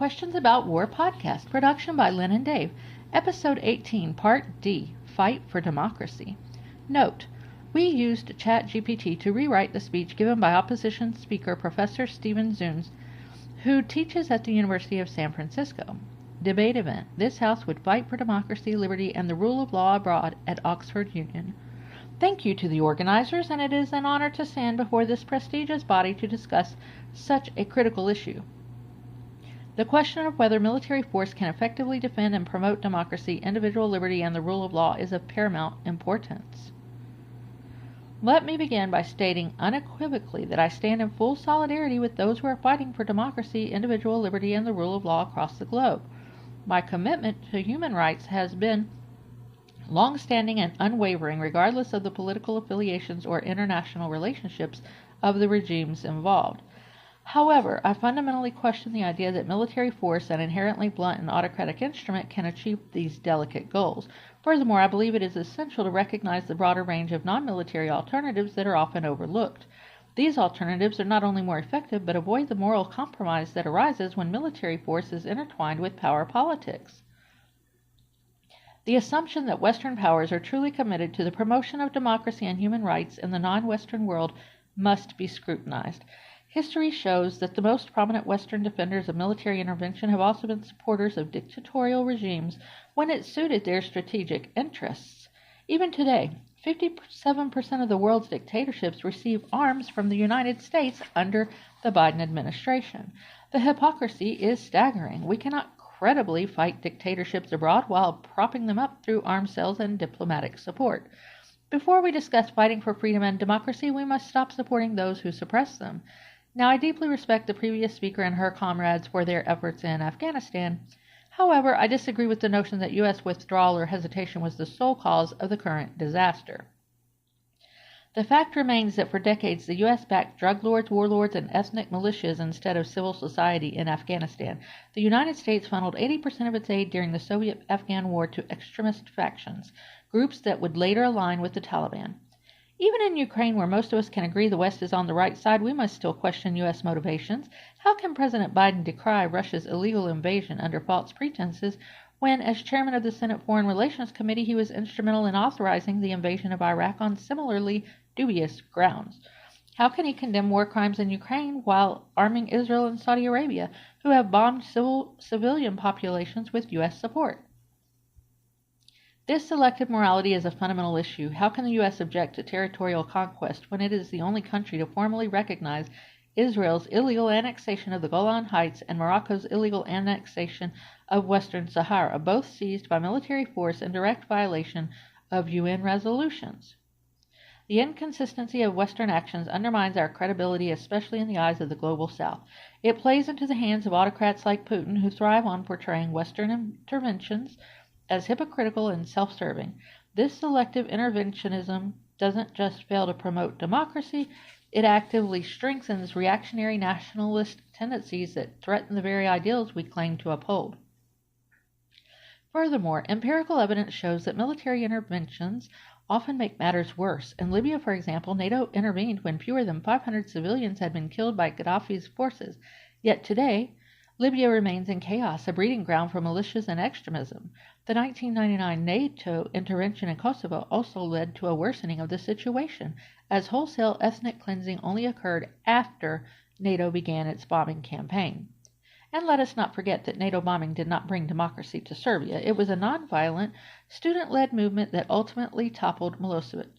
Questions About War podcast, production by Lynn and Dave, Episode 18, Part D, Fight for Democracy. Note, we used ChatGPT to rewrite the speech given by opposition speaker Professor Stephen Zunes, who teaches at the University of San Francisco. Debate event. This House would fight for democracy, liberty, and the rule of law abroad at Oxford Union. Thank you to the organizers, and it is an honor to stand before this prestigious body to discuss such a critical issue. The question of whether military force can effectively defend and promote democracy, individual liberty, and the rule of law is of paramount importance. Let me begin by stating unequivocally that I stand in full solidarity with those who are fighting for democracy, individual liberty, and the rule of law across the globe. My commitment to human rights has been long-standing and unwavering, regardless of the political affiliations or international relationships of the regimes involved. However, I fundamentally question the idea that military force, an inherently blunt and autocratic instrument, can achieve these delicate goals. Furthermore, I believe it is essential to recognize the broader range of non-military alternatives that are often overlooked. These alternatives are not only more effective, but avoid the moral compromise that arises when military force is intertwined with power politics. The assumption that Western powers are truly committed to the promotion of democracy and human rights in the non-Western world must be scrutinized. History shows that the most prominent Western defenders of military intervention have also been supporters of dictatorial regimes when it suited their strategic interests. Even today, 57% of the world's dictatorships receive arms from the United States under the Biden administration. The hypocrisy is staggering. We cannot credibly fight dictatorships abroad while propping them up through arms sales and diplomatic support. Before we discuss fighting for freedom and democracy, we must stop supporting those who suppress them. Now, I deeply respect the previous speaker and her comrades for their efforts in Afghanistan. However, I disagree with the notion that U.S. withdrawal or hesitation was the sole cause of the current disaster. The fact remains that for decades the U.S. backed drug lords, warlords, and ethnic militias instead of civil society in Afghanistan. The United States funneled 80% of its aid during the Soviet-Afghan War to extremist factions, groups that would later align with the Taliban. Even in Ukraine, where most of us can agree the West is on the right side, we must still question U.S. motivations. How can President Biden decry Russia's illegal invasion under false pretenses when, as chairman of the Senate Foreign Relations Committee, he was instrumental in authorizing the invasion of Iraq on similarly dubious grounds? How can he condemn war crimes in Ukraine while arming Israel and Saudi Arabia, who have bombed civilian populations with U.S. support? This selective morality is a fundamental issue. How can the U.S. object to territorial conquest when it is the only country to formally recognize Israel's illegal annexation of the Golan Heights and Morocco's illegal annexation of Western Sahara, both seized by military force in direct violation of UN resolutions? The inconsistency of Western actions undermines our credibility, especially in the eyes of the global South. It plays into the hands of autocrats like Putin, who thrive on portraying Western interventions as hypocritical and self-serving. This selective interventionism doesn't just fail to promote democracy, it actively strengthens reactionary nationalist tendencies that threaten the very ideals we claim to uphold. Furthermore, empirical evidence shows that military interventions often make matters worse. In Libya, for example, NATO intervened when fewer than 500 civilians had been killed by Gaddafi's forces. Yet today, Libya remains in chaos, a breeding ground for militias and extremism. The 1999 NATO intervention in Kosovo also led to a worsening of the situation, as wholesale ethnic cleansing only occurred after NATO began its bombing campaign. And let us not forget that NATO bombing did not bring democracy to Serbia. It was a nonviolent, student-led movement that ultimately toppled Milosevic.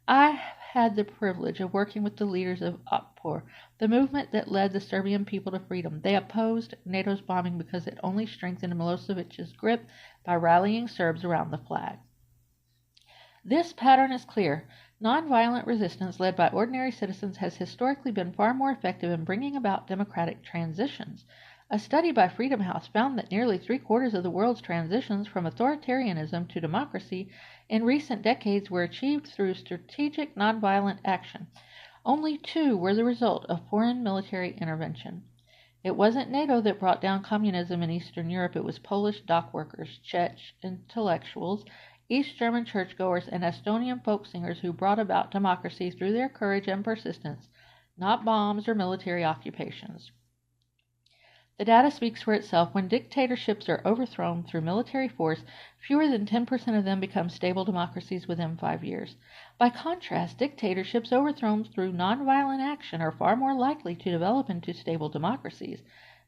I have had the privilege of working with the leaders of Otpor, the movement that led the Serbian people to freedom. They opposed NATO's bombing because it only strengthened Milosevic's grip by rallying Serbs around the flag. This pattern is clear. Nonviolent resistance led by ordinary citizens has historically been far more effective in bringing about democratic transitions. A study by Freedom House found that nearly three-quarters of the world's transitions from authoritarianism to democracy in recent decades were achieved through strategic nonviolent action. Only 2 were the result of foreign military intervention. It wasn't NATO that brought down communism in Eastern Europe. It was Polish dockworkers, Czech intellectuals, East German churchgoers, and Estonian folk singers who brought about democracy through their courage and persistence, not bombs or military occupations. The data speaks for itself. When dictatorships are overthrown through military force, fewer than 10% of them become stable democracies within 5 years. By contrast, dictatorships overthrown through nonviolent action are far more likely to develop into stable democracies.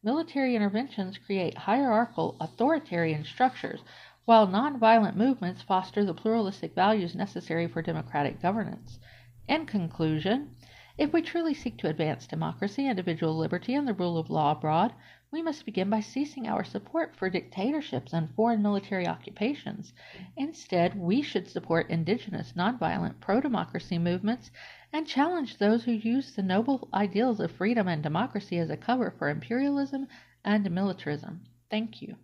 Military interventions create hierarchical, authoritarian structures, while nonviolent movements foster the pluralistic values necessary for democratic governance. In conclusion, if we truly seek to advance democracy, individual liberty, and the rule of law abroad, we must begin by ceasing our support for dictatorships and foreign military occupations. Instead, we should support indigenous, nonviolent, pro-democracy movements and challenge those who use the noble ideals of freedom and democracy as a cover for imperialism and militarism. Thank you.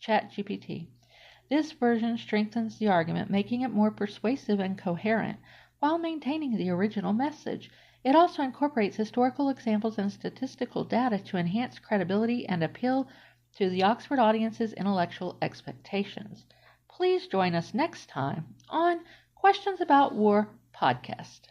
ChatGPT. This version strengthens the argument, making it more persuasive and coherent, while maintaining the original message. It also incorporates historical examples and statistical data to enhance credibility and appeal to the Oxford audience's intellectual expectations. Please join us next time on Questions About War podcast.